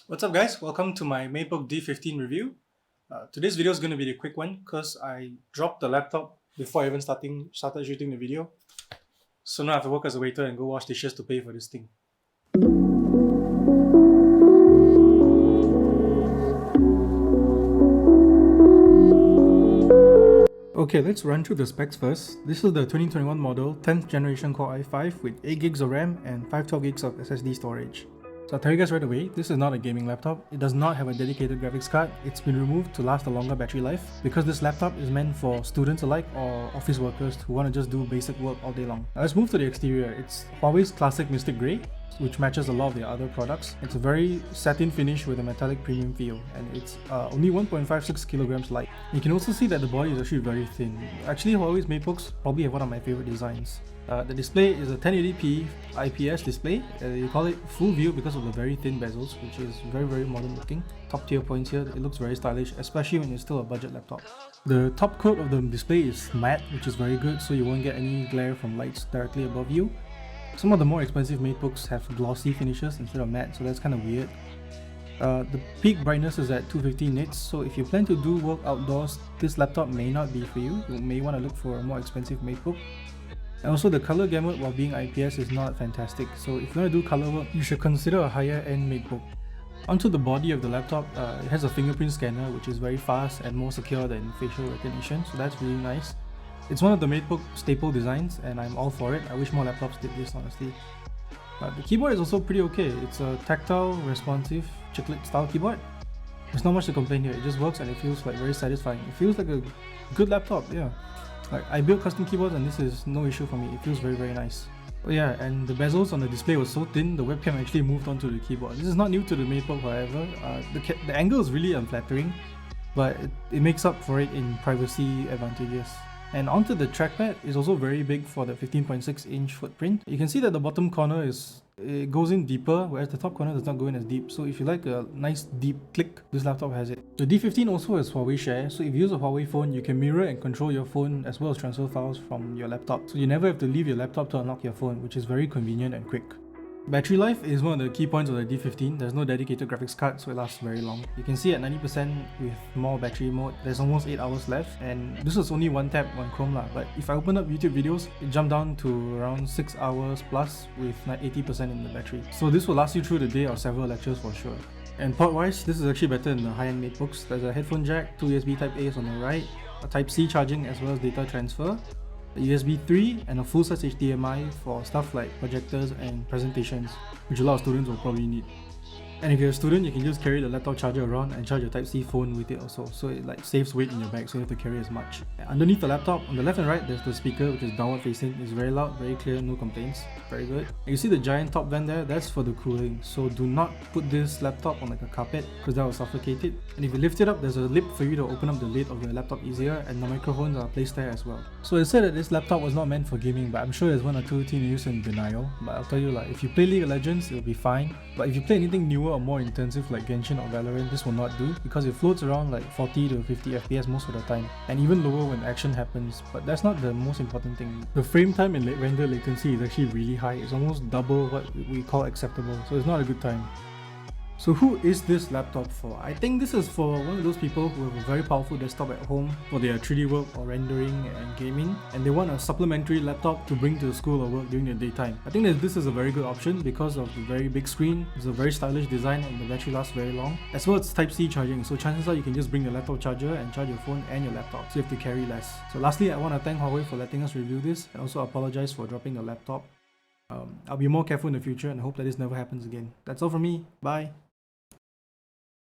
What's up guys, welcome to my MateBook D15 review. Today's video is going to be the quick one because I dropped the laptop before I even started shooting the video. So now I have to work as a waiter and go wash dishes to pay for this thing. Okay, let's run through the specs first. This is the 2021 model 10th generation Core i5 with 8 gigs of RAM and 512 gigs of SSD storage. So I'll tell you guys right away, this is not a gaming laptop. It does not have a dedicated graphics card. It's been removed to last a longer battery life because this laptop is meant for students alike or office workers who want to just do basic work all day long. Now let's move to the exterior. It's Huawei's classic Mystic Grey, which matches a lot of their other products. It's a very satin finish with a metallic premium feel, and it's only 1.56 kilograms light. You can also see that the body is actually very thin. Actually, Huawei's MateBooks probably have one of my favorite designs. The display is a 1080p IPS display. You call it full view because of the very thin bezels, which is very modern looking. Top tier points here, it looks very stylish, especially when it's still a budget laptop. The top coat of the display is matte, which is very good, so you won't get any glare from lights directly above you. Some of the more expensive MateBooks have glossy finishes instead of matte, so that's kind of weird. The peak brightness is at 250 nits, so if you plan to do work outdoors, this laptop may not be for you. You may want to look for a more expensive MateBook. And also the color gamut while being IPS is not fantastic, so if you want to do color work, you should consider a higher end MateBook. Onto the body of the laptop, it has a fingerprint scanner which is very fast and more secure than facial recognition, so that's really nice. It's one of the MateBook staple designs and I'm all for it. I wish more laptops did this, honestly. The keyboard is also pretty okay. It's a tactile, responsive, chiclet style keyboard. There's not much to complain here, it just works and it feels like very satisfying. It feels like a good laptop, yeah. Like, I built custom keyboards and this is no issue for me. It feels very nice. Oh yeah, and the bezels on the display was so thin, the webcam actually moved onto the keyboard. This is not new to the MateBook, however. The angle is really unflattering, but it makes up for it in privacy advantages. And onto the trackpad is also very big for the 15.6 inch footprint. You can see that the bottom corner it goes in deeper, whereas the top corner does not go in as deep. So if you like a nice deep click, this laptop has it. The D15 also has Huawei Share, so if you use a Huawei phone, you can mirror and control your phone as well as transfer files from your laptop. So you never have to leave your laptop to unlock your phone, which is very convenient and quick. Battery life is one of the key points of the D15. There's no dedicated graphics card, so it lasts very long. You can see at 90% with more battery mode, there's almost 8 hours left, and this was only one tap on Chrome lah. But if I open up YouTube videos, it jumped down to around 6 hours plus with 80% in the battery. So this will last you through the day or several lectures for sure. And port-wise, this is actually better than the high-end MateBooks. There's a headphone jack, 2 USB Type-A's on the right, a Type-C charging as well as data transfer, a USB 3 and a full-size HDMI for stuff like projectors and presentations, which a lot of students will probably need. And if you're a student, you can just carry the laptop charger around and charge your Type-C phone with it also, so it like saves weight in your bag, so you don't have to carry as much. And underneath the laptop, on the left and right, there's the speaker which is downward facing. It's very loud, very clear, no complaints, very good. And you see the giant top vent there, that's for the cooling, so do not put this laptop on like a carpet because that will suffocate it. And if you lift it up, there's a lip for you to open up the lid of your laptop easier, and the microphones are placed there as well. So it said that this laptop was not meant for gaming, but I'm sure there's one or two teenagers in denial. But I'll tell you, like, if you play League of Legends, it'll be fine. But if you play anything newer or more intensive like Genshin or Valorant, this will not do because it floats around like 40 to 50 FPS most of the time, and even lower when action happens. But that's not the most important thing. The frame time and render latency is actually really high. It's almost double what we call acceptable, so it's not a good time. So who is this laptop for? I think this is for one of those people who have a very powerful desktop at home for their 3D work or rendering and gaming, and they want a supplementary laptop to bring to school or work during the daytime. I think that this is a very good option because of the very big screen, it's a very stylish design, and the battery lasts very long. As well as Type-C charging, so chances are you can just bring your laptop charger and charge your phone and your laptop, so you have to carry less. So lastly, I want to thank Huawei for letting us review this, and also apologize for dropping the laptop. I'll be more careful in the future and I hope that this never happens again. That's all from me. Bye!